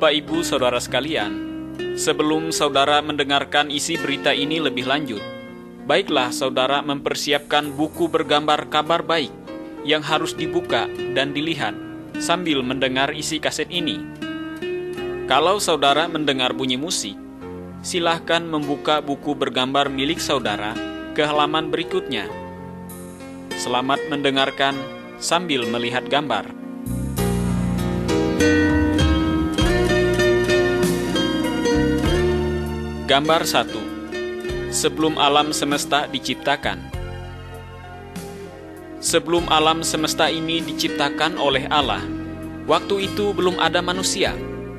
Bapak, Ibu, Saudara sekalian, sebelum saudara mendengarkan isi berita ini lebih lanjut, baiklah saudara mempersiapkan buku bergambar kabar baik yang harus dibuka dan dilihat sambil mendengar isi kaset ini. Kalau saudara mendengar bunyi musik, silahkan membuka buku bergambar milik saudara ke halaman berikutnya. Selamat mendengarkan sambil melihat gambar. Gambar 1. Sebelum alam semesta diciptakan. Sebelum alam semesta ini diciptakan oleh Allah, waktu itu belum ada manusia,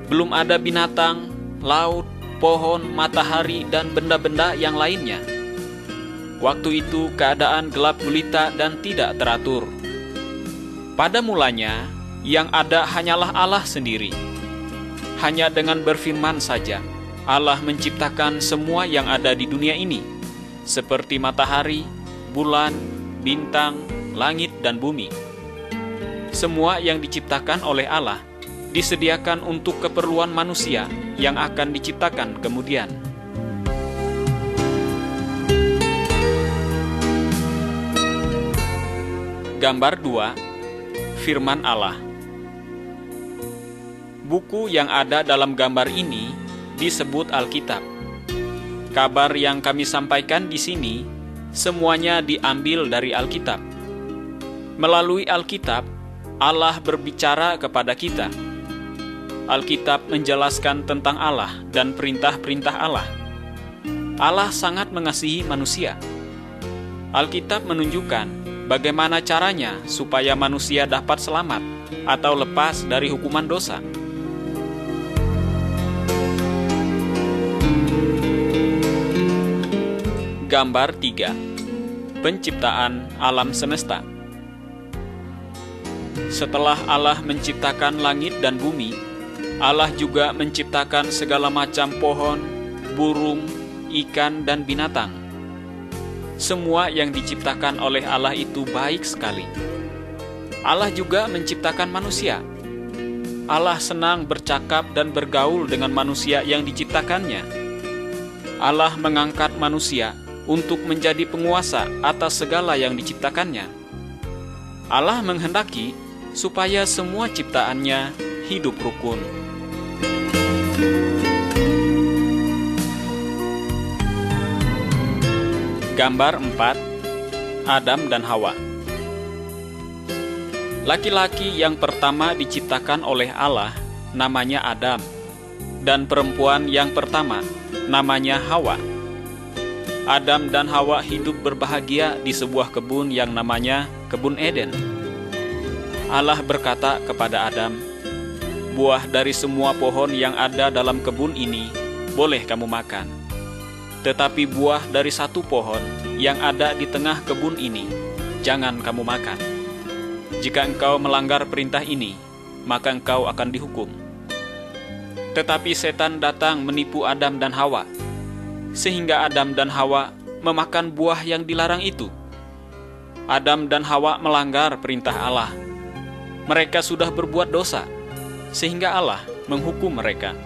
belum ada binatang, laut, pohon, matahari, dan benda-benda yang lainnya. Waktu itu keadaan gelap gulita dan tidak teratur. Pada mulanya, yang ada hanyalah Allah sendiri. Hanya dengan berfirman saja, Allah menciptakan semua yang ada di dunia ini, seperti matahari, bulan, bintang, langit, dan bumi. Semua yang diciptakan oleh Allah disediakan untuk keperluan manusia yang akan diciptakan kemudian. Gambar 2. Firman Allah. Buku yang ada dalam gambar ini disebut Alkitab. Kabar yang kami sampaikan di sini semuanya diambil dari Alkitab. Melalui Alkitab, Allah berbicara kepada kita. Alkitab menjelaskan tentang Allah dan perintah-perintah Allah. Allah sangat mengasihi manusia. Alkitab menunjukkan bagaimana caranya supaya manusia dapat selamat atau lepas dari hukuman dosa. Gambar 3. Penciptaan alam semesta. Setelah Allah menciptakan langit dan bumi, Allah juga menciptakan segala macam pohon, burung, ikan, dan binatang. Semua yang diciptakan oleh Allah itu baik sekali. Allah juga menciptakan manusia. Allah senang bercakap dan bergaul dengan manusia yang diciptakannya. Allah mengangkat manusia untuk menjadi penguasa atas segala yang diciptakannya. Allah menghendaki supaya semua ciptaannya hidup rukun. Gambar 4. Adam dan Hawa. Laki-laki yang pertama diciptakan oleh Allah namanya Adam, dan perempuan yang pertama namanya Hawa. Adam dan Hawa hidup berbahagia di sebuah kebun yang namanya Kebun Eden. Allah berkata kepada Adam, "Buah dari semua pohon yang ada dalam kebun ini boleh kamu makan. Tetapi buah dari satu pohon yang ada di tengah kebun ini jangan kamu makan. Jika engkau melanggar perintah ini, maka engkau akan dihukum." Tetapi setan datang menipu Adam dan Hawa, sehingga Adam dan Hawa memakan buah yang dilarang itu. Adam dan Hawa melanggar perintah Allah. Mereka sudah berbuat dosa, sehingga Allah menghukum mereka.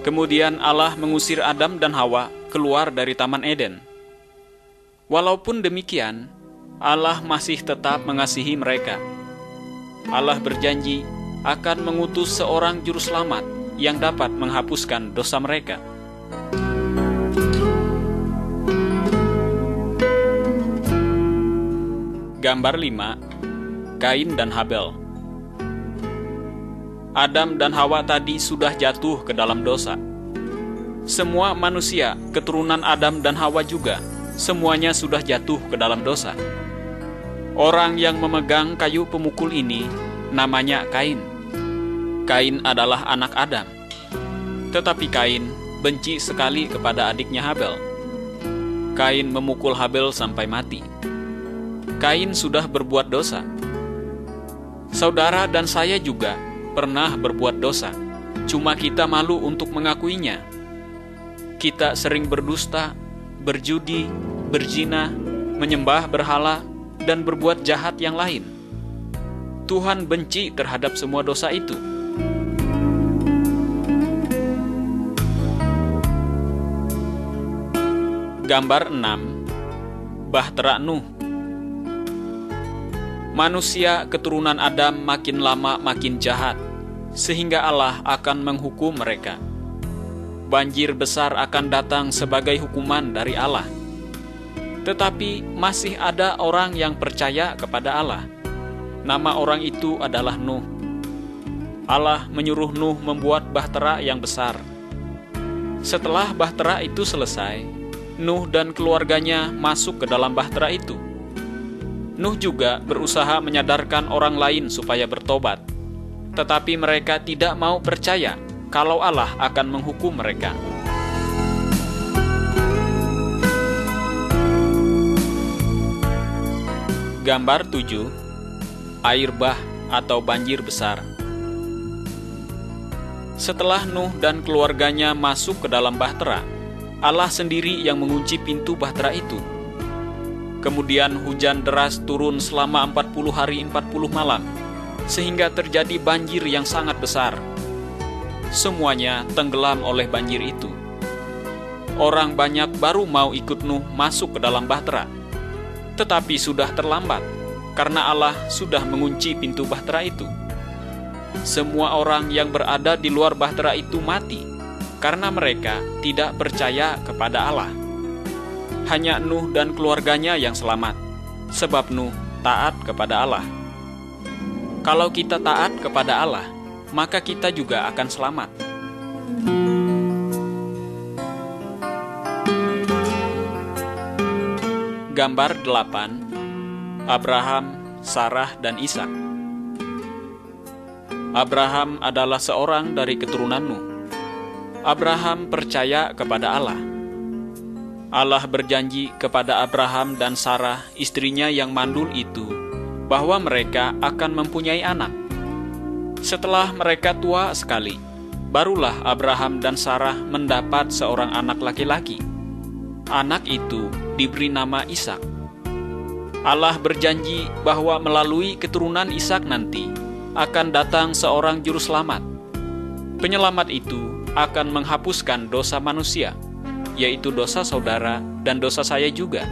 Kemudian Allah mengusir Adam dan Hawa keluar dari Taman Eden. Walaupun demikian, Allah masih tetap mengasihi mereka. Allah berjanji akan mengutus seorang juru selamat yang dapat menghapuskan dosa mereka. Gambar 5. Kain dan Habel. Adam dan Hawa tadi sudah jatuh ke dalam dosa. Semua manusia, keturunan Adam dan Hawa juga, semuanya sudah jatuh ke dalam dosa. Orang yang memegang kayu pemukul ini namanya Kain. Kain adalah anak Adam. Tetapi Kain benci sekali kepada adiknya Habel. Kain memukul Habel sampai mati. Kain sudah berbuat dosa. Saudara dan saya juga pernah berbuat dosa, cuma kita malu untuk mengakuinya. Kita sering berdusta, berjudi, berzina, menyembah berhala, dan berbuat jahat yang lain. Tuhan benci terhadap semua dosa itu. Gambar 6. Bahtera Nuh. Manusia keturunan Adam makin lama makin jahat, sehingga Allah akan menghukum mereka. Banjir besar akan datang sebagai hukuman dari Allah. Tetapi masih ada orang yang percaya kepada Allah. Nama orang itu adalah Nuh. Allah menyuruh Nuh membuat bahtera yang besar. Setelah bahtera itu selesai, Nuh dan keluarganya masuk ke dalam bahtera itu. Nuh juga berusaha menyadarkan orang lain supaya bertobat, tetapi mereka tidak mau percaya kalau Allah akan menghukum mereka. Gambar 7. Air bah atau banjir besar. Setelah Nuh dan keluarganya masuk ke dalam bahtera, Allah sendiri yang mengunci pintu bahtera itu. Kemudian hujan deras turun selama 40 hari 40 malam, sehingga terjadi banjir yang sangat besar. Semuanya tenggelam oleh banjir itu. Orang banyak baru mau ikut Nuh masuk ke dalam bahtera, tetapi sudah terlambat, karena Allah sudah mengunci pintu bahtera itu. Semua orang yang berada di luar bahtera itu mati, karena mereka tidak percaya kepada Allah. Hanya Nuh dan keluarganya yang selamat, sebab Nuh taat kepada Allah. Kalau kita taat kepada Allah, maka kita juga akan selamat. Gambar 8. Abraham, Sarah, dan Ishak. Abraham adalah seorang dari keturunan Nuh. Abraham percaya kepada Allah. Allah berjanji kepada Abraham dan Sarah, istrinya yang mandul itu, bahwa mereka akan mempunyai anak. Setelah mereka tua sekali, barulah Abraham dan Sarah mendapat seorang anak laki-laki. Anak itu diberi nama Ishak. Allah berjanji bahwa melalui keturunan Ishak nanti akan datang seorang juru selamat. Penyelamat itu akan menghapuskan dosa manusia, yaitu dosa saudara dan dosa saya juga.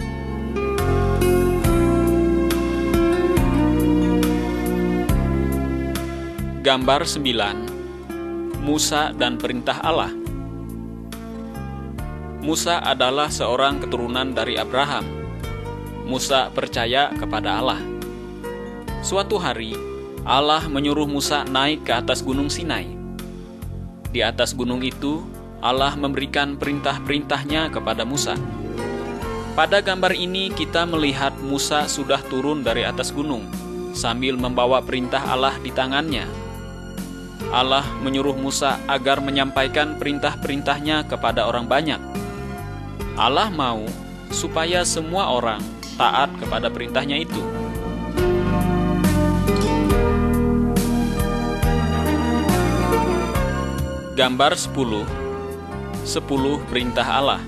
Gambar 9. Musa dan perintah Allah. Musa adalah seorang keturunan dari Abraham. Musa percaya kepada Allah. Suatu hari, Allah menyuruh Musa naik ke atas gunung Sinai. Di atas gunung itu, Allah memberikan perintah-perintahnya kepada Musa. Pada gambar ini kita melihat Musa sudah turun dari atas gunung, sambil membawa perintah Allah di tangannya. Allah menyuruh Musa agar menyampaikan perintah-perintahnya kepada orang banyak. Allah mau supaya semua orang taat kepada perintahnya itu. Gambar 10. 10 perintah Allah.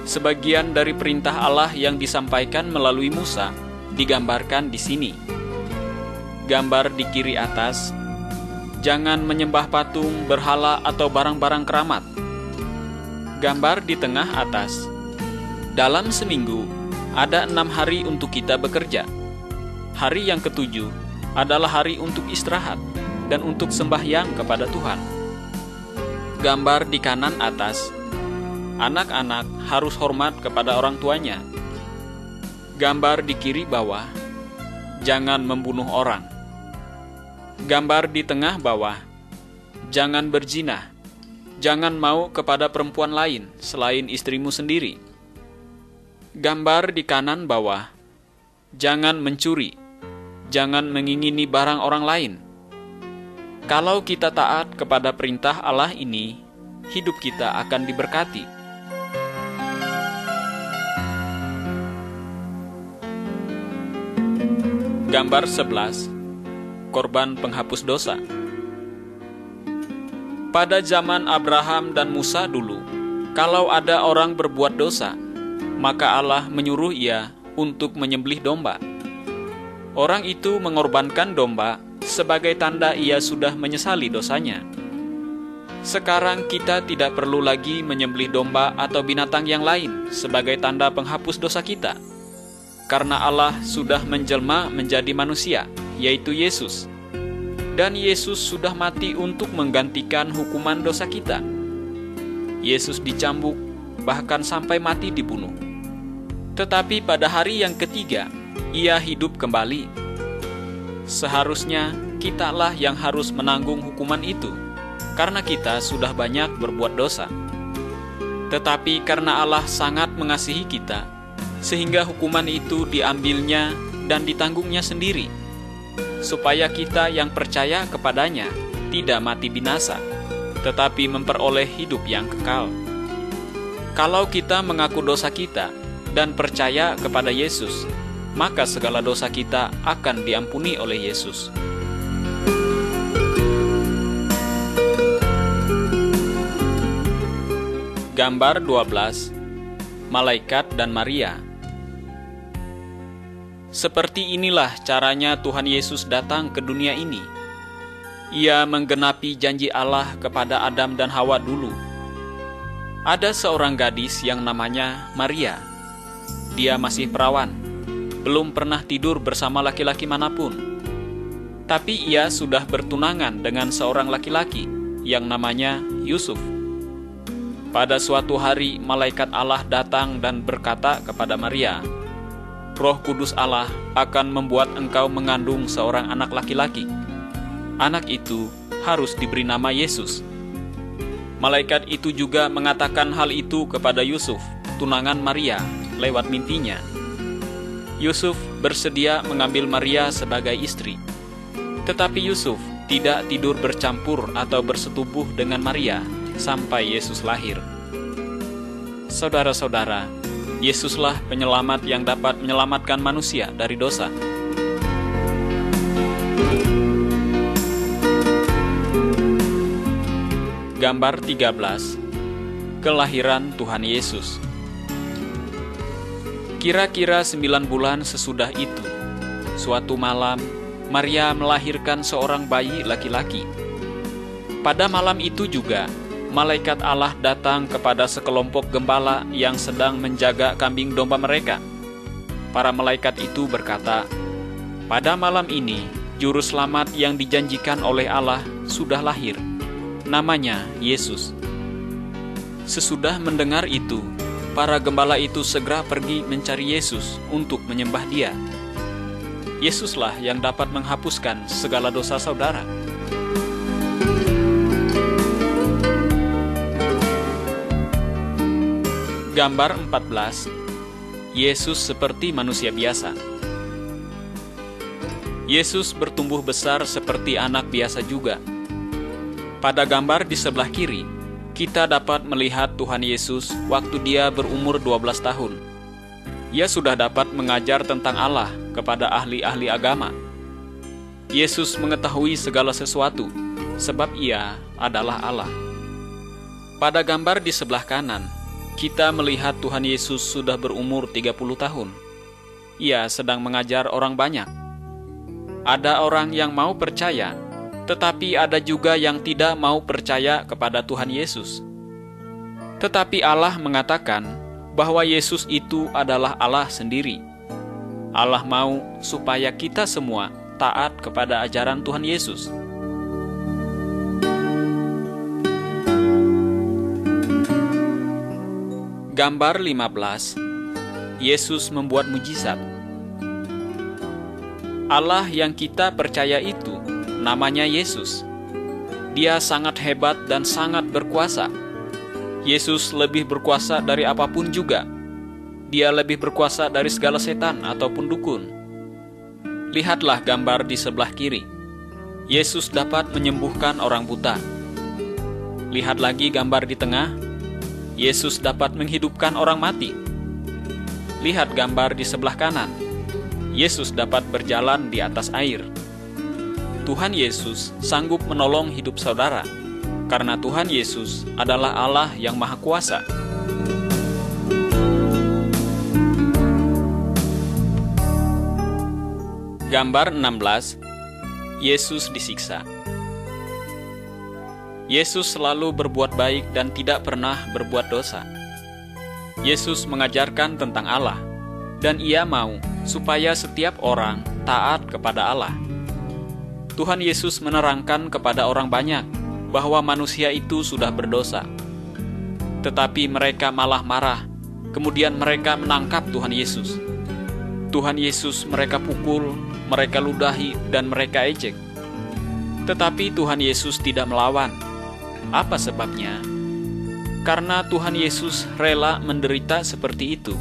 Sebagian dari perintah Allah yang disampaikan melalui Musa digambarkan di sini. Gambar di kiri atas, jangan menyembah patung, berhala, atau barang-barang keramat. Gambar di tengah atas, dalam seminggu ada 6 hari untuk kita bekerja. Hari yang ketujuh adalah hari untuk istirahat dan untuk sembahyang kepada Tuhan. Gambar di kanan atas, anak-anak harus hormat kepada orang tuanya. Gambar di kiri bawah, jangan membunuh orang. Gambar di tengah bawah, jangan berzina, jangan mau kepada perempuan lain selain istrimu sendiri. Gambar di kanan bawah, jangan mencuri, jangan mengingini barang orang lain. Kalau kita taat kepada perintah Allah ini, hidup kita akan diberkati. Gambar 11. Korban penghapus dosa. Pada zaman Abraham dan Musa dulu, kalau ada orang berbuat dosa, maka Allah menyuruh ia untuk menyembelih domba. Orang itu mengorbankan domba sebagai tanda ia sudah menyesali dosanya. Sekarang kita tidak perlu lagi menyembelih domba atau binatang yang lain sebagai tanda penghapus dosa kita, karena Allah sudah menjelma menjadi manusia, yaitu Yesus. Dan Yesus sudah mati untuk menggantikan hukuman dosa kita. Yesus dicambuk, bahkan sampai mati dibunuh. Tetapi pada hari yang ketiga, Ia hidup kembali. Seharusnya kitalah yang harus menanggung hukuman itu, karena kita sudah banyak berbuat dosa. Tetapi karena Allah sangat mengasihi kita, sehingga hukuman itu diambilnya dan ditanggungnya sendiri, supaya kita yang percaya kepadanya tidak mati binasa, tetapi memperoleh hidup yang kekal. Kalau kita mengaku dosa kita dan percaya kepada Yesus, maka segala dosa kita akan diampuni oleh Yesus. Gambar 12. Malaikat dan Maria. Seperti inilah caranya Tuhan Yesus datang ke dunia ini. Ia menggenapi janji Allah kepada Adam dan Hawa dulu. Ada seorang gadis yang namanya Maria. Dia masih perawan, belum pernah tidur bersama laki-laki manapun. Tapi ia sudah bertunangan dengan seorang laki-laki yang namanya Yusuf. Pada suatu hari, malaikat Allah datang dan berkata kepada Maria, "Roh Kudus Allah akan membuat engkau mengandung seorang anak laki-laki. Anak itu harus diberi nama Yesus." Malaikat itu juga mengatakan hal itu kepada Yusuf, tunangan Maria, lewat mimpinya. Yusuf bersedia mengambil Maria sebagai istri. Tetapi Yusuf tidak tidur bercampur atau bersetubuh dengan Maria sampai Yesus lahir. Saudara-saudara, Yesuslah penyelamat yang dapat menyelamatkan manusia dari dosa. Gambar 13. Kelahiran Tuhan Yesus. Kira-kira 9 bulan sesudah itu, suatu malam, Maria melahirkan seorang bayi laki-laki. Pada malam itu juga, malaikat Allah datang kepada sekelompok gembala yang sedang menjaga kambing domba mereka. Para malaikat itu berkata, "Pada malam ini, Juru Selamat yang dijanjikan oleh Allah sudah lahir. Namanya Yesus." Sesudah mendengar itu, para gembala itu segera pergi mencari Yesus untuk menyembah Dia. Yesuslah yang dapat menghapuskan segala dosa saudara. Gambar 14. Yesus seperti manusia biasa. Yesus bertumbuh besar seperti anak biasa juga. Pada gambar di sebelah kiri, kita dapat melihat Tuhan Yesus waktu Dia berumur 12 tahun. Ia sudah dapat mengajar tentang Allah kepada ahli-ahli agama. Yesus mengetahui segala sesuatu, sebab Ia adalah Allah. Pada gambar di sebelah kanan, kita melihat Tuhan Yesus sudah berumur 30 tahun. Ia sedang mengajar orang banyak. Ada orang yang mau percaya, tetapi ada juga yang tidak mau percaya kepada Tuhan Yesus. Tetapi Allah mengatakan bahwa Yesus itu adalah Allah sendiri. Allah mau supaya kita semua taat kepada ajaran Tuhan Yesus. Gambar 15. Yesus membuat mujizat. Allah yang kita percaya itu namanya Yesus. Dia sangat hebat dan sangat berkuasa. Yesus lebih berkuasa dari apapun juga. Dia lebih berkuasa dari segala setan ataupun dukun. Lihatlah gambar di sebelah kiri. Yesus dapat menyembuhkan orang buta. Lihat lagi gambar di tengah. Yesus dapat menghidupkan orang mati. Lihat gambar di sebelah kanan. Yesus dapat berjalan di atas air. Tuhan Yesus sanggup menolong hidup saudara, karena Tuhan Yesus adalah Allah yang Maha Kuasa. Gambar 16. Yesus disiksa. Yesus selalu berbuat baik dan tidak pernah berbuat dosa. Yesus mengajarkan tentang Allah, dan Ia mau supaya setiap orang taat kepada Allah. Tuhan Yesus menerangkan kepada orang banyak bahwa manusia itu sudah berdosa. Tetapi mereka malah marah, kemudian mereka menangkap Tuhan Yesus. Tuhan Yesus mereka pukul, mereka ludahi, dan mereka ejek. Tetapi Tuhan Yesus tidak melawan. Apa sebabnya? Karena Tuhan Yesus rela menderita seperti itu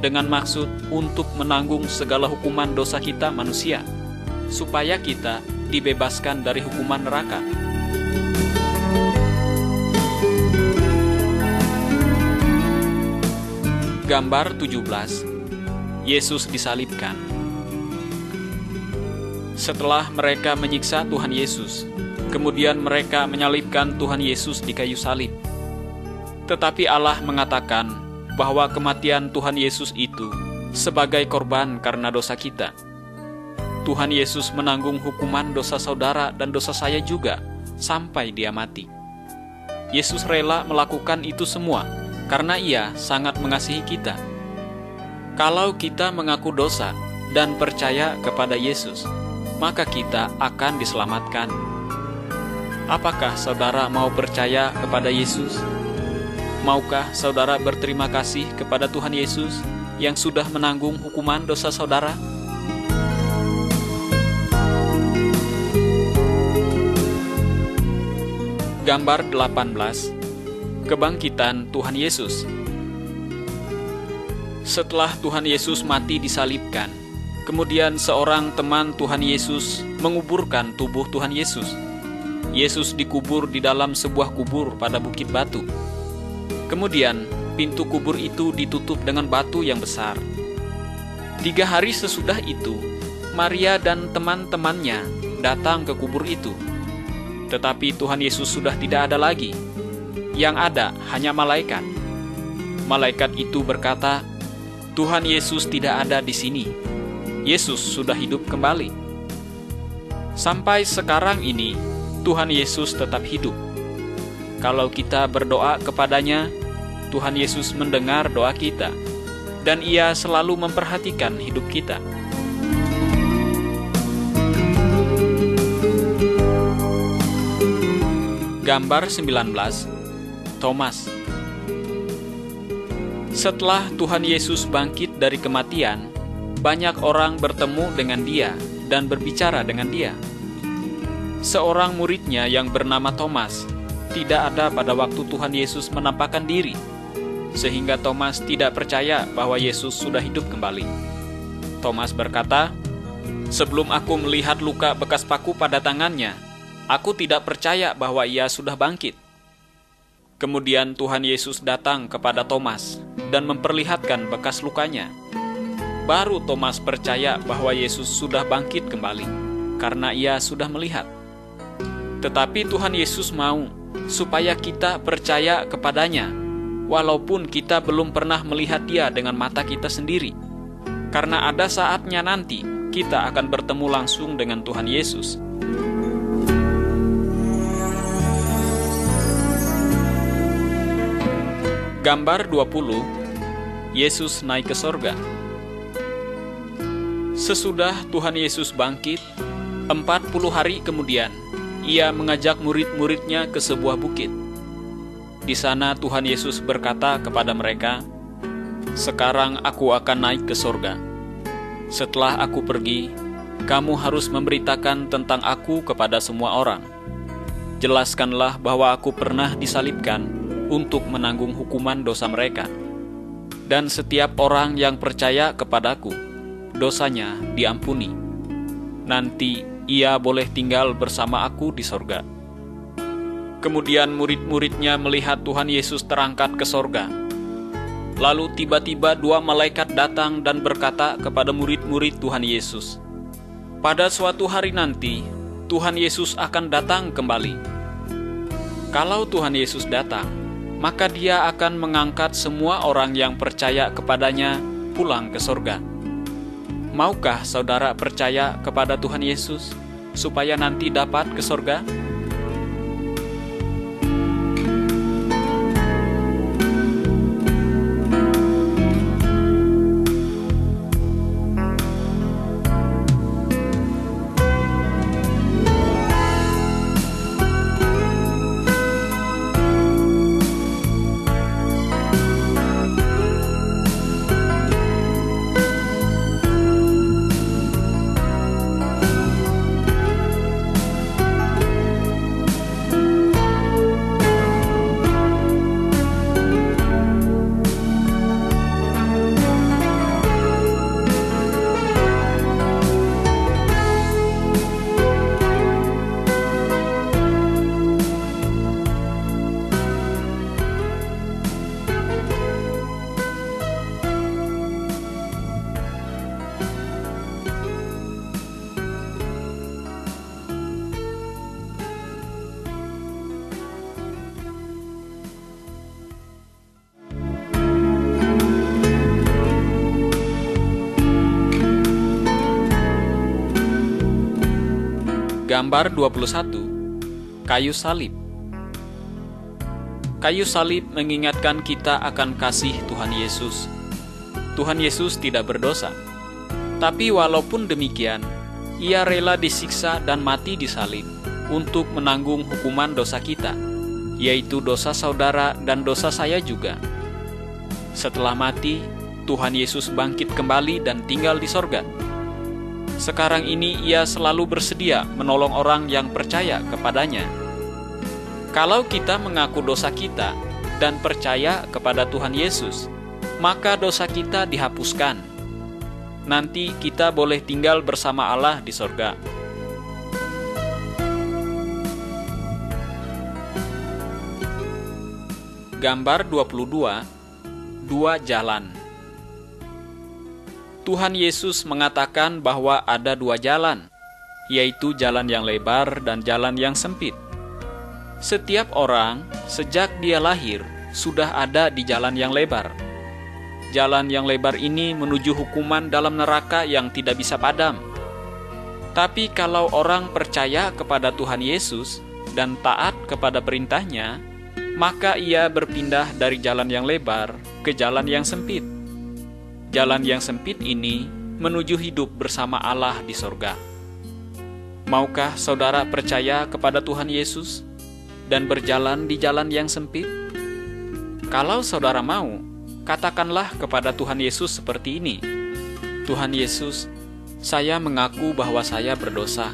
dengan maksud untuk menanggung segala hukuman dosa kita manusia, supaya kita dibebaskan dari hukuman neraka. Gambar 17. Yesus disalibkan. Setelah mereka menyiksa Tuhan Yesus, kemudian mereka menyalibkan Tuhan Yesus di kayu salib. Tetapi Allah mengatakan bahwa kematian Tuhan Yesus itu sebagai korban karena dosa kita. Tuhan Yesus menanggung hukuman dosa saudara dan dosa saya juga sampai Dia mati. Yesus rela melakukan itu semua karena Ia sangat mengasihi kita. Kalau kita mengaku dosa dan percaya kepada Yesus, maka kita akan diselamatkan. Apakah saudara mau percaya kepada Yesus? Maukah saudara berterima kasih kepada Tuhan Yesus yang sudah menanggung hukuman dosa saudara? Gambar 18. Kebangkitan Tuhan Yesus. Setelah Tuhan Yesus mati disalibkan, kemudian seorang teman Tuhan Yesus menguburkan tubuh Tuhan Yesus. Yesus dikubur di dalam sebuah kubur pada bukit batu. Kemudian pintu kubur itu ditutup dengan batu yang besar. 3 hari sesudah itu, Maria dan teman-temannya datang ke kubur itu. Tetapi Tuhan Yesus sudah tidak ada lagi. Yang ada hanya malaikat. Malaikat itu berkata, "Tuhan Yesus tidak ada di sini. Yesus sudah hidup kembali." Sampai sekarang ini, Tuhan Yesus tetap hidup. Kalau kita berdoa kepadanya, Tuhan Yesus mendengar doa kita, dan Ia selalu memperhatikan hidup kita. Gambar 19. Thomas. Setelah Tuhan Yesus bangkit dari kematian, banyak orang bertemu dengan Dia dan berbicara dengan Dia. Seorang muridnya yang bernama Thomas tidak ada pada waktu Tuhan Yesus menampakkan diri, sehingga Thomas tidak percaya bahwa Yesus sudah hidup kembali. Thomas berkata, "Sebelum aku melihat luka bekas paku pada tangannya, aku tidak percaya bahwa Ia sudah bangkit." Kemudian Tuhan Yesus datang kepada Thomas dan memperlihatkan bekas lukanya. Baru Thomas percaya bahwa Yesus sudah bangkit kembali, karena ia sudah melihat. Tetapi Tuhan Yesus mau supaya kita percaya kepadanya, walaupun kita belum pernah melihat Dia dengan mata kita sendiri. Karena ada saatnya nanti kita akan bertemu langsung dengan Tuhan Yesus. Gambar 20. Yesus naik ke sorga. Sesudah Tuhan Yesus bangkit, 40 hari kemudian, Ia mengajak murid-muridnya ke sebuah bukit. Di sana Tuhan Yesus berkata kepada mereka, "Sekarang aku akan naik ke sorga. Setelah aku pergi, kamu harus memberitakan tentang aku kepada semua orang. Jelaskanlah bahwa aku pernah disalibkan untuk menanggung hukuman dosa mereka. Dan setiap orang yang percaya kepadaku, dosanya diampuni. Nanti ia boleh tinggal bersama aku di sorga." Kemudian murid-muridnya melihat Tuhan Yesus terangkat ke sorga. Lalu tiba-tiba 2 malaikat datang dan berkata kepada murid-murid Tuhan Yesus, "Pada suatu hari nanti, Tuhan Yesus akan datang kembali. Kalau Tuhan Yesus datang, maka Dia akan mengangkat semua orang yang percaya kepadanya pulang ke sorga." Maukah saudara percaya kepada Tuhan Yesus supaya nanti dapat ke sorga? Gambar 21. Kayu salib. Kayu salib mengingatkan kita akan kasih Tuhan Yesus. Tuhan Yesus tidak berdosa. Tapi walaupun demikian, Ia rela disiksa dan mati di salib untuk menanggung hukuman dosa kita, yaitu dosa saudara dan dosa saya juga. Setelah mati, Tuhan Yesus bangkit kembali dan tinggal di sorga. Sekarang ini Ia selalu bersedia menolong orang yang percaya kepadanya. Kalau kita mengaku dosa kita dan percaya kepada Tuhan Yesus, maka dosa kita dihapuskan. Nanti kita boleh tinggal bersama Allah di sorga. Gambar 22. Dua jalan. Tuhan Yesus mengatakan bahwa ada dua jalan, yaitu jalan yang lebar dan jalan yang sempit. Setiap orang, sejak dia lahir, sudah ada di jalan yang lebar. Jalan yang lebar ini menuju hukuman dalam neraka yang tidak bisa padam. Tapi kalau orang percaya kepada Tuhan Yesus dan taat kepada perintahnya, maka ia berpindah dari jalan yang lebar ke jalan yang sempit. Jalan yang sempit ini menuju hidup bersama Allah di sorga. Maukah saudara percaya kepada Tuhan Yesus dan berjalan di jalan yang sempit? Kalau saudara mau, katakanlah kepada Tuhan Yesus seperti ini: Tuhan Yesus, saya mengaku bahwa saya berdosa.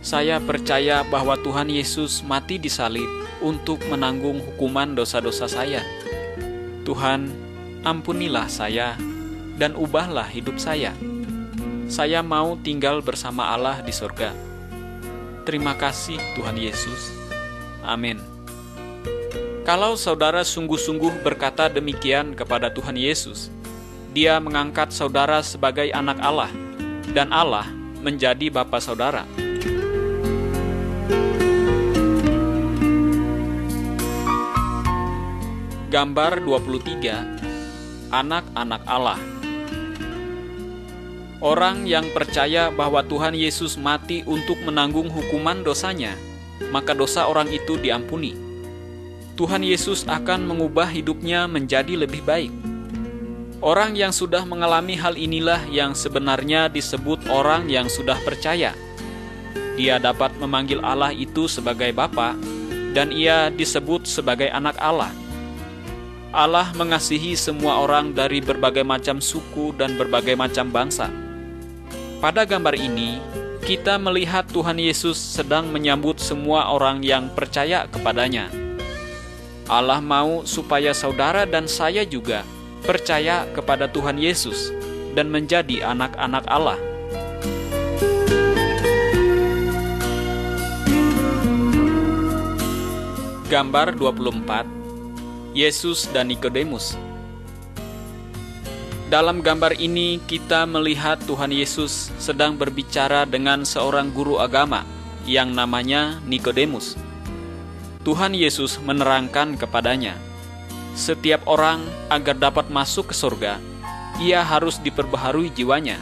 Saya percaya bahwa Tuhan Yesus mati di salib untuk menanggung hukuman dosa-dosa saya. Tuhan, ampunilah saya dan ubahlah hidup saya. Saya mau tinggal bersama Allah di surga. Terima kasih Tuhan Yesus. Amin. Kalau saudara sungguh-sungguh berkata demikian kepada Tuhan Yesus, Dia mengangkat saudara sebagai anak Allah, dan Allah menjadi Bapa saudara. Gambar 23. Anak-anak Allah. Orang yang percaya bahwa Tuhan Yesus mati untuk menanggung hukuman dosanya, maka dosa orang itu diampuni. Tuhan Yesus akan mengubah hidupnya menjadi lebih baik. Orang yang sudah mengalami hal inilah yang sebenarnya disebut orang yang sudah percaya. Dia dapat memanggil Allah itu sebagai Bapa, dan ia disebut sebagai anak Allah. Allah mengasihi semua orang dari berbagai macam suku dan berbagai macam bangsa. Pada gambar ini, kita melihat Tuhan Yesus sedang menyambut semua orang yang percaya kepadanya. Allah mau supaya saudara dan saya juga percaya kepada Tuhan Yesus dan menjadi anak-anak Allah. Gambar 24. Yesus dan Nikodemus. Dalam gambar ini kita melihat Tuhan Yesus sedang berbicara dengan seorang guru agama yang namanya Nikodemus. Tuhan Yesus menerangkan kepadanya, setiap orang agar dapat masuk ke surga, ia harus diperbaharui jiwanya.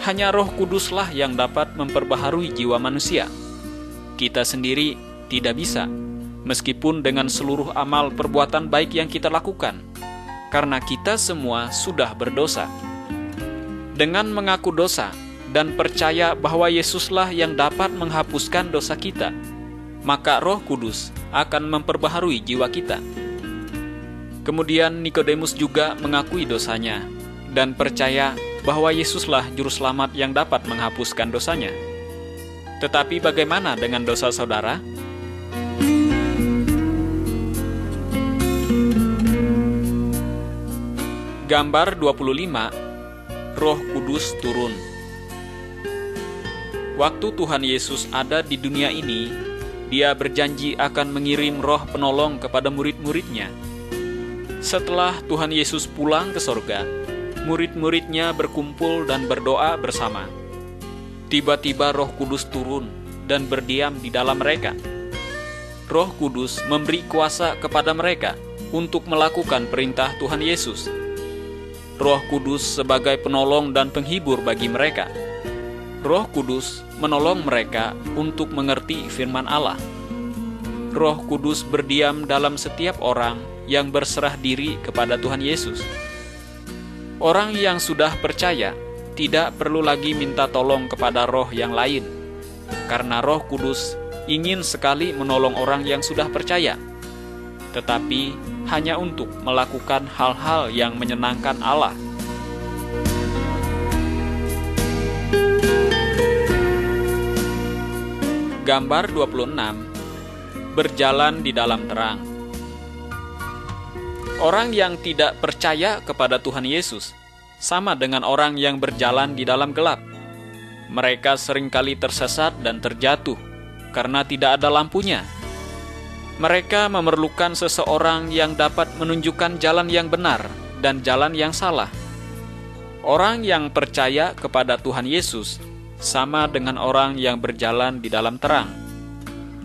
Hanya Roh Kuduslah yang dapat memperbaharui jiwa manusia. Kita sendiri tidak bisa, meskipun dengan seluruh amal perbuatan baik yang kita lakukan, karena kita semua sudah berdosa. Dengan mengaku dosa dan percaya bahwa Yesuslah yang dapat menghapuskan dosa kita, maka Roh Kudus akan memperbaharui jiwa kita. Kemudian Nikodemus juga mengakui dosanya dan percaya bahwa Yesuslah juru selamat yang dapat menghapuskan dosanya. Tetapi bagaimana dengan dosa saudara? Gambar 25. Roh Kudus turun. Waktu Tuhan Yesus ada di dunia ini, Dia berjanji akan mengirim Roh Penolong kepada murid-muridnya. Setelah Tuhan Yesus pulang ke sorga, murid-muridnya berkumpul dan berdoa bersama. Tiba-tiba Roh Kudus turun dan berdiam di dalam mereka. Roh Kudus memberi kuasa kepada mereka untuk melakukan perintah Tuhan Yesus. Roh Kudus sebagai penolong dan penghibur bagi mereka. Roh Kudus menolong mereka untuk mengerti firman Allah. Roh Kudus berdiam dalam setiap orang yang berserah diri kepada Tuhan Yesus. Orang yang sudah percaya tidak perlu lagi minta tolong kepada roh yang lain, karena Roh Kudus ingin sekali menolong orang yang sudah percaya, tetapi hanya untuk melakukan hal-hal yang menyenangkan Allah. Gambar 26. Berjalan di dalam terang. Orang yang tidak percaya kepada Tuhan Yesus sama dengan orang yang berjalan di dalam gelap. Mereka seringkali tersesat dan terjatuh karena tidak ada lampunya. Mereka memerlukan seseorang yang dapat menunjukkan jalan yang benar dan jalan yang salah. Orang yang percaya kepada Tuhan Yesus sama dengan orang yang berjalan di dalam terang.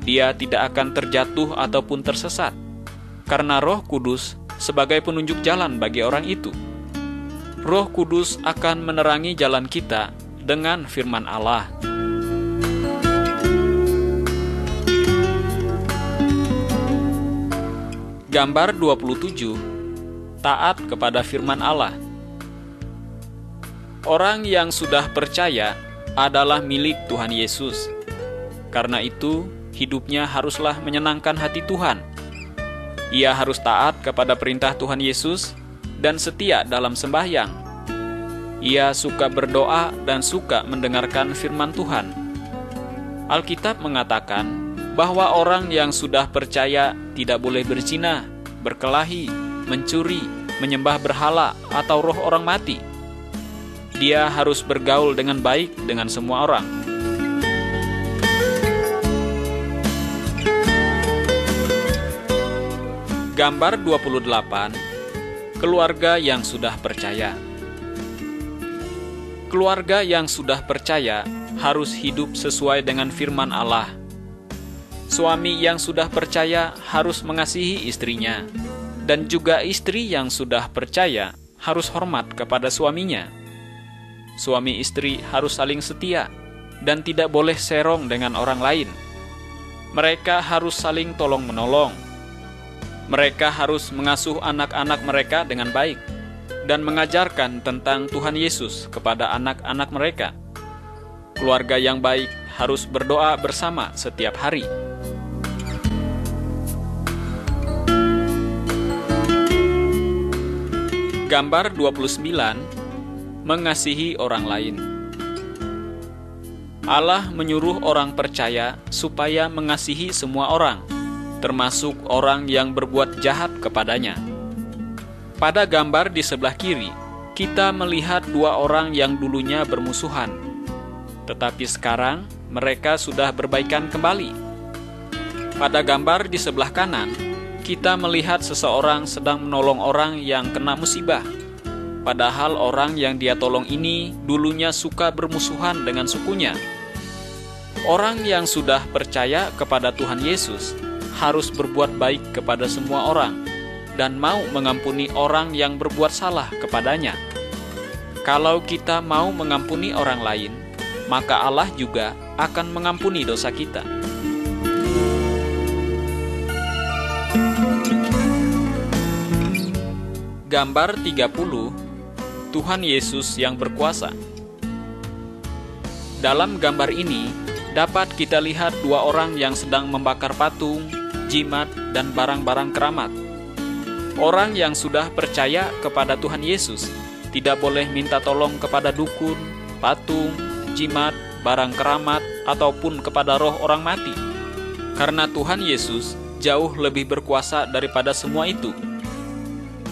Dia tidak akan terjatuh ataupun tersesat, karena Roh Kudus sebagai penunjuk jalan bagi orang itu. Roh Kudus akan menerangi jalan kita dengan firman Allah. Gambar 27. Taat kepada firman Allah. Orang yang sudah percaya adalah milik Tuhan Yesus. Karena itu, hidupnya haruslah menyenangkan hati Tuhan. Ia harus taat kepada perintah Tuhan Yesus dan setia dalam sembahyang. Ia suka berdoa dan suka mendengarkan firman Tuhan. Alkitab mengatakan bahwa orang yang sudah percaya tidak boleh berzina, berkelahi, mencuri, menyembah berhala atau roh orang mati. Dia harus bergaul dengan baik dengan semua orang. Gambar 28. Keluarga yang sudah percaya. Keluarga yang sudah percaya harus hidup sesuai dengan firman Allah. Suami yang sudah percaya harus mengasihi istrinya, dan juga istri yang sudah percaya harus hormat kepada suaminya. Suami istri harus saling setia dan tidak boleh serong dengan orang lain. Mereka harus saling tolong-menolong. Mereka harus mengasuh anak-anak mereka dengan baik dan mengajarkan tentang Tuhan Yesus kepada anak-anak mereka. Keluarga yang baik harus berdoa bersama setiap hari. Gambar 29. Mengasihi orang lain. Allah menyuruh orang percaya supaya mengasihi semua orang, termasuk orang yang berbuat jahat kepadanya. Pada gambar di sebelah kiri, kita melihat dua orang yang dulunya bermusuhan, tetapi sekarang mereka sudah berbaikan kembali. Pada gambar di sebelah kanan, kita melihat seseorang sedang menolong orang yang kena musibah. Padahal orang yang dia tolong ini dulunya suka bermusuhan dengan sukunya. Orang yang sudah percaya kepada Tuhan Yesus harus berbuat baik kepada semua orang dan mau mengampuni orang yang berbuat salah kepadanya. Kalau kita mau mengampuni orang lain, maka Allah juga akan mengampuni dosa kita. Gambar 30. Tuhan Yesus yang berkuasa. Dalam gambar ini dapat kita lihat dua orang yang sedang membakar patung, jimat, dan barang-barang keramat. Orang yang sudah percaya kepada Tuhan Yesus tidak boleh minta tolong kepada dukun, patung, jimat, barang keramat, ataupun kepada roh orang mati. Karena Tuhan Yesus jauh lebih berkuasa daripada semua itu.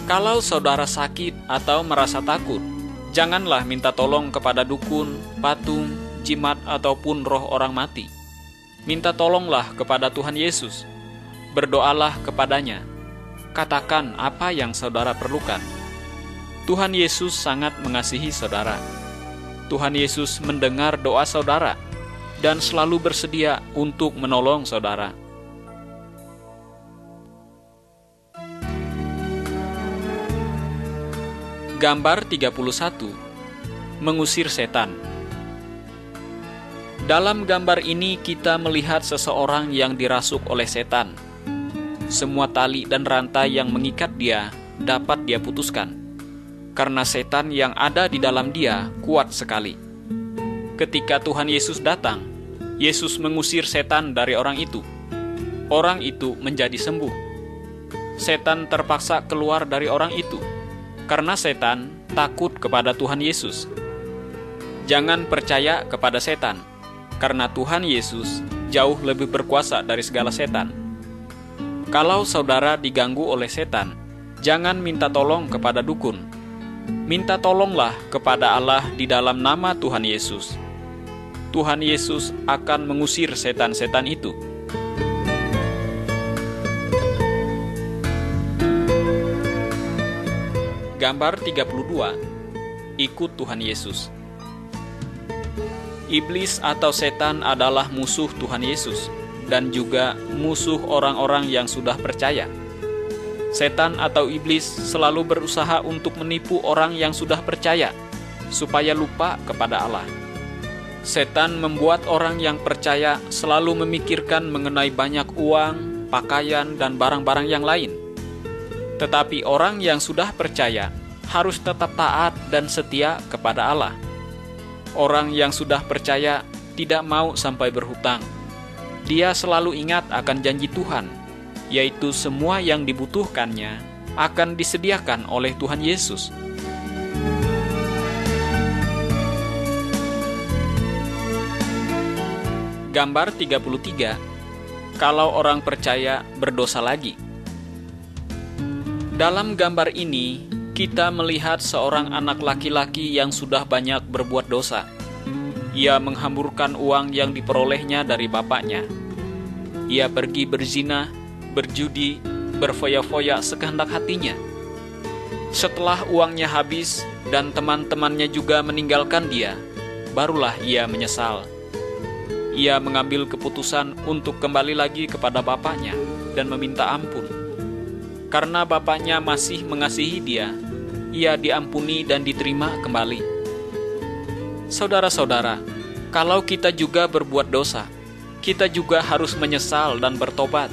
Kalau saudara sakit atau merasa takut, janganlah minta tolong kepada dukun, patung, jimat, ataupun roh orang mati. Minta tolonglah kepada Tuhan Yesus. Berdoalah kepadanya. Katakan apa yang saudara perlukan. Tuhan Yesus sangat mengasihi saudara. Tuhan Yesus mendengar doa saudara dan selalu bersedia untuk menolong saudara. Gambar 31. Mengusir setan. Dalam gambar ini kita melihat seseorang yang dirasuk oleh setan. Semua tali dan rantai yang mengikat dia dapat dia putuskan, karena setan yang ada di dalam dia kuat sekali. Ketika Tuhan Yesus datang, Yesus mengusir setan dari orang itu. Orang itu menjadi sembuh. Setan terpaksa keluar dari orang itu, karena setan takut kepada Tuhan Yesus. Jangan percaya kepada setan, karena Tuhan Yesus jauh lebih berkuasa dari segala setan. Kalau saudara diganggu oleh setan, jangan minta tolong kepada dukun. Minta tolonglah kepada Allah di dalam nama Tuhan Yesus. Tuhan Yesus akan mengusir setan-setan itu. Gambar 32. Ikut Tuhan Yesus. Iblis atau setan adalah musuh Tuhan Yesus dan juga musuh orang-orang yang sudah percaya. Setan atau iblis selalu berusaha untuk menipu orang yang sudah percaya supaya lupa kepada Allah. Setan membuat orang yang percaya selalu memikirkan mengenai banyak uang, pakaian, dan barang-barang yang lain. Tetapi orang yang sudah percaya harus tetap taat dan setia kepada Allah. Orang yang sudah percaya tidak mau sampai berhutang. Dia selalu ingat akan janji Tuhan, yaitu semua yang dibutuhkannya akan disediakan oleh Tuhan Yesus. Gambar 33. Kalau orang percaya berdosa lagi. Dalam gambar ini, kita melihat seorang anak laki-laki yang sudah banyak berbuat dosa. Ia menghamburkan uang yang diperolehnya dari bapaknya. Ia pergi berzina, berjudi, berfoya-foya sekehendak hatinya. Setelah uangnya habis dan teman-temannya juga meninggalkan dia, barulah ia menyesal. Ia mengambil keputusan untuk kembali lagi kepada bapaknya dan meminta ampun. Karena bapaknya masih mengasihi dia, ia diampuni dan diterima kembali. Saudara-saudara, kalau kita juga berbuat dosa, kita juga harus menyesal dan bertobat.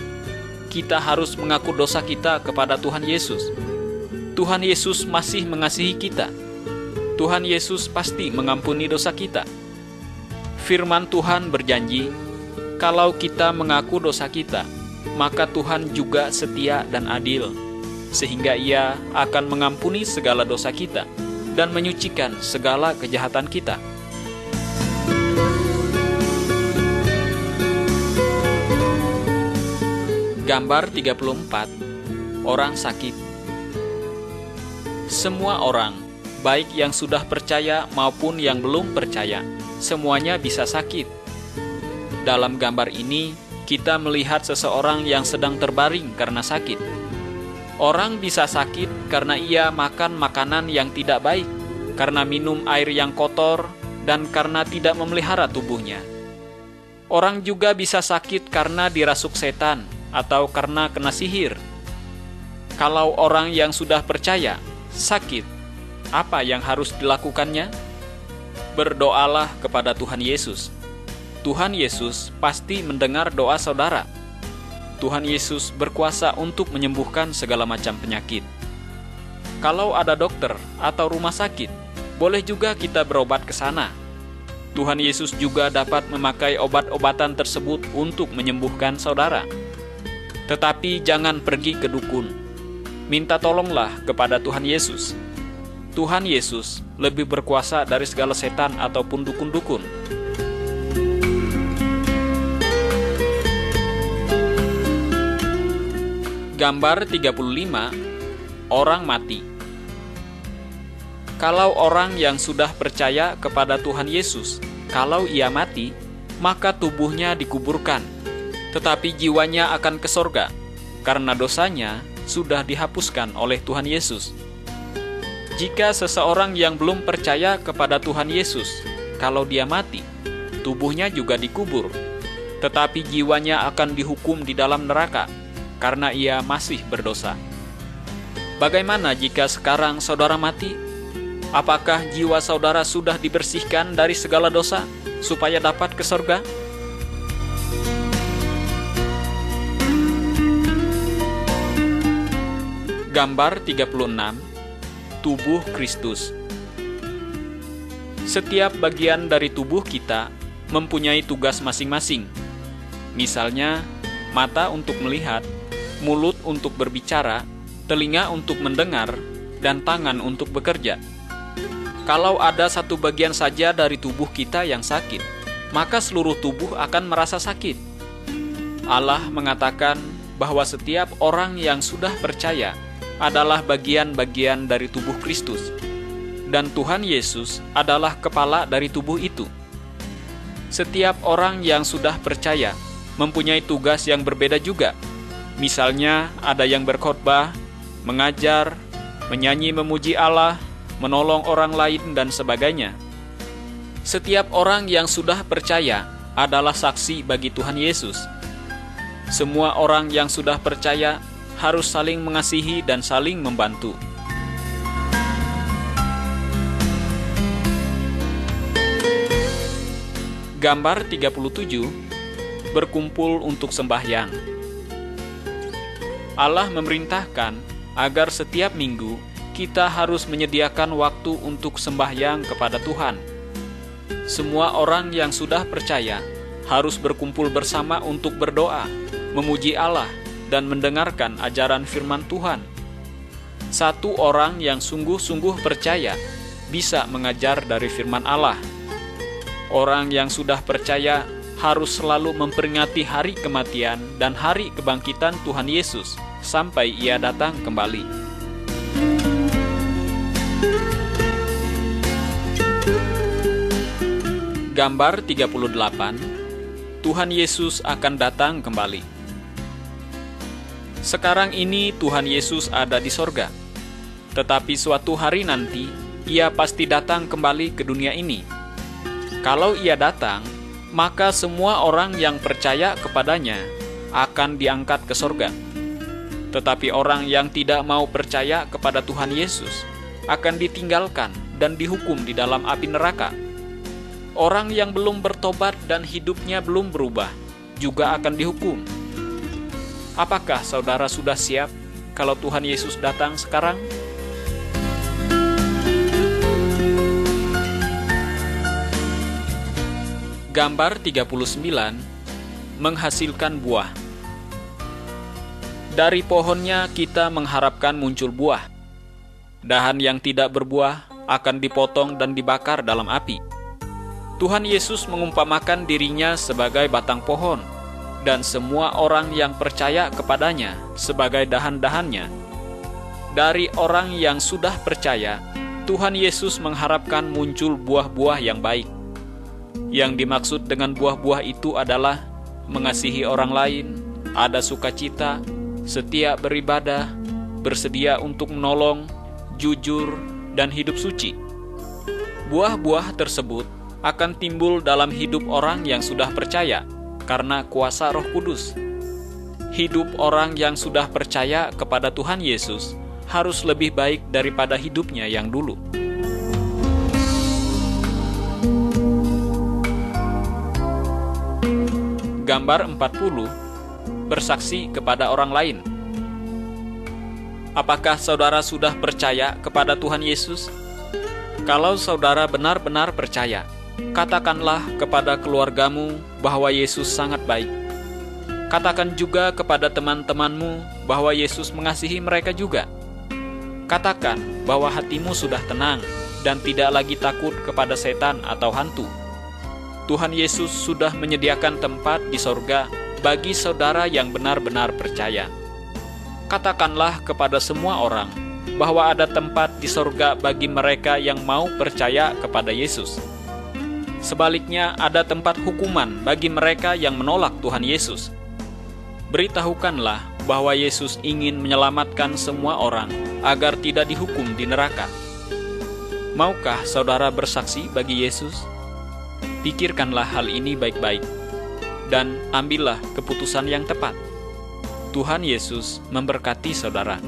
Kita harus mengaku dosa kita kepada Tuhan Yesus. Tuhan Yesus masih mengasihi kita. Tuhan Yesus pasti mengampuni dosa kita. Firman Tuhan berjanji, kalau kita mengaku dosa kita, maka Tuhan juga setia dan adil, sehingga Ia akan mengampuni segala dosa kita dan menyucikan segala kejahatan kita. Gambar 34. Orang sakit. Semua orang, baik yang sudah percaya maupun yang belum percaya, semuanya bisa sakit. Dalam gambar ini, kita melihat seseorang yang sedang terbaring karena sakit. Orang bisa sakit karena ia makan makanan yang tidak baik, karena minum air yang kotor, dan karena tidak memelihara tubuhnya. Orang juga bisa sakit karena dirasuk setan atau karena kena sihir. Kalau orang yang sudah percaya sakit, apa yang harus dilakukannya? Berdoalah kepada Tuhan Yesus. Tuhan Yesus pasti mendengar doa saudara. Tuhan Yesus berkuasa untuk menyembuhkan segala macam penyakit. Kalau ada dokter atau rumah sakit, boleh juga kita berobat ke sana. Tuhan Yesus juga dapat memakai obat-obatan tersebut untuk menyembuhkan saudara. Tetapi jangan pergi ke dukun. Minta tolonglah kepada Tuhan Yesus. Tuhan Yesus lebih berkuasa dari segala setan ataupun dukun-dukun. Gambar 35. Orang mati. Kalau orang yang sudah percaya kepada Tuhan Yesus, kalau ia mati, maka tubuhnya dikuburkan, tetapi jiwanya akan ke sorga, karena dosanya sudah dihapuskan oleh Tuhan Yesus. Jika seseorang yang belum percaya kepada Tuhan Yesus, kalau dia mati, tubuhnya juga dikubur, tetapi jiwanya akan dihukum di dalam neraka, karena ia masih berdosa. Bagaimana jika sekarang saudara mati? Apakah jiwa saudara sudah dibersihkan dari segala dosa supaya dapat ke surga? Gambar 36. Tubuh Kristus. Setiap bagian dari tubuh kita mempunyai tugas masing-masing. Misalnya, mata untuk melihat, mulut untuk berbicara, telinga untuk mendengar, dan tangan untuk bekerja. Kalau ada satu bagian saja dari tubuh kita yang sakit, maka seluruh tubuh akan merasa sakit. Allah mengatakan bahwa setiap orang yang sudah percaya adalah bagian-bagian dari tubuh Kristus, dan Tuhan Yesus adalah kepala dari tubuh itu. Setiap orang yang sudah percaya mempunyai tugas yang berbeda juga. Misalnya, ada yang berkhotbah, mengajar, menyanyi memuji Allah, menolong orang lain, dan sebagainya. Setiap orang yang sudah percaya adalah saksi bagi Tuhan Yesus. Semua orang yang sudah percaya harus saling mengasihi dan saling membantu. Gambar 37. Berkumpul untuk sembahyang. Allah memerintahkan agar setiap minggu kita harus menyediakan waktu untuk sembahyang kepada Tuhan. Semua orang yang sudah percaya harus berkumpul bersama untuk berdoa, memuji Allah, dan mendengarkan ajaran firman Tuhan. Satu orang yang sungguh-sungguh percaya bisa mengajar dari firman Allah. Orang yang sudah percaya harus selalu memperingati hari kematian dan hari kebangkitan Tuhan Yesus sampai Ia datang kembali. Gambar 38. Tuhan Yesus akan datang kembali. Sekarang ini Tuhan Yesus ada di sorga, tetapi suatu hari nanti Ia pasti datang kembali ke dunia ini. Kalau Ia datang, maka semua orang yang percaya kepadanya akan diangkat ke sorga. Tetapi orang yang tidak mau percaya kepada Tuhan Yesus akan ditinggalkan dan dihukum di dalam api neraka. Orang yang belum bertobat dan hidupnya belum berubah juga akan dihukum. Apakah saudara sudah siap kalau Tuhan Yesus datang sekarang? Gambar 39. Menghasilkan buah. Dari pohonnya kita mengharapkan muncul buah. Dahan yang tidak berbuah akan dipotong dan dibakar dalam api. Tuhan Yesus mengumpamakan dirinya sebagai batang pohon, dan semua orang yang percaya kepadanya sebagai dahan-dahannya. Dari orang yang sudah percaya, Tuhan Yesus mengharapkan muncul buah-buah yang baik. Yang dimaksud dengan buah-buah itu adalah mengasihi orang lain, ada sukacita, setia beribadah, bersedia untuk menolong, jujur, dan hidup suci. Buah-buah tersebut akan timbul dalam hidup orang yang sudah percaya karena kuasa Roh Kudus. Hidup orang yang sudah percaya kepada Tuhan Yesus harus lebih baik daripada hidupnya yang dulu. Gambar 40. Bersaksi kepada orang lain. Apakah saudara sudah percaya kepada Tuhan Yesus? Kalau saudara benar-benar percaya, katakanlah kepada keluargamu bahwa Yesus sangat baik. Katakan juga kepada teman-temanmu bahwa Yesus mengasihi mereka juga. Katakan bahwa hatimu sudah tenang dan tidak lagi takut kepada setan atau hantu. Tuhan Yesus sudah menyediakan tempat di sorga bagi saudara yang benar-benar percaya. Katakanlah kepada semua orang bahwa ada tempat di sorga bagi mereka yang mau percaya kepada Yesus. Sebaliknya, ada tempat hukuman bagi mereka yang menolak Tuhan Yesus. Beritahukanlah bahwa Yesus ingin menyelamatkan semua orang agar tidak dihukum di neraka. Maukah saudara bersaksi bagi Yesus? Pikirkanlah hal ini baik-baik dan ambillah keputusan yang tepat. Tuhan Yesus memberkati saudara.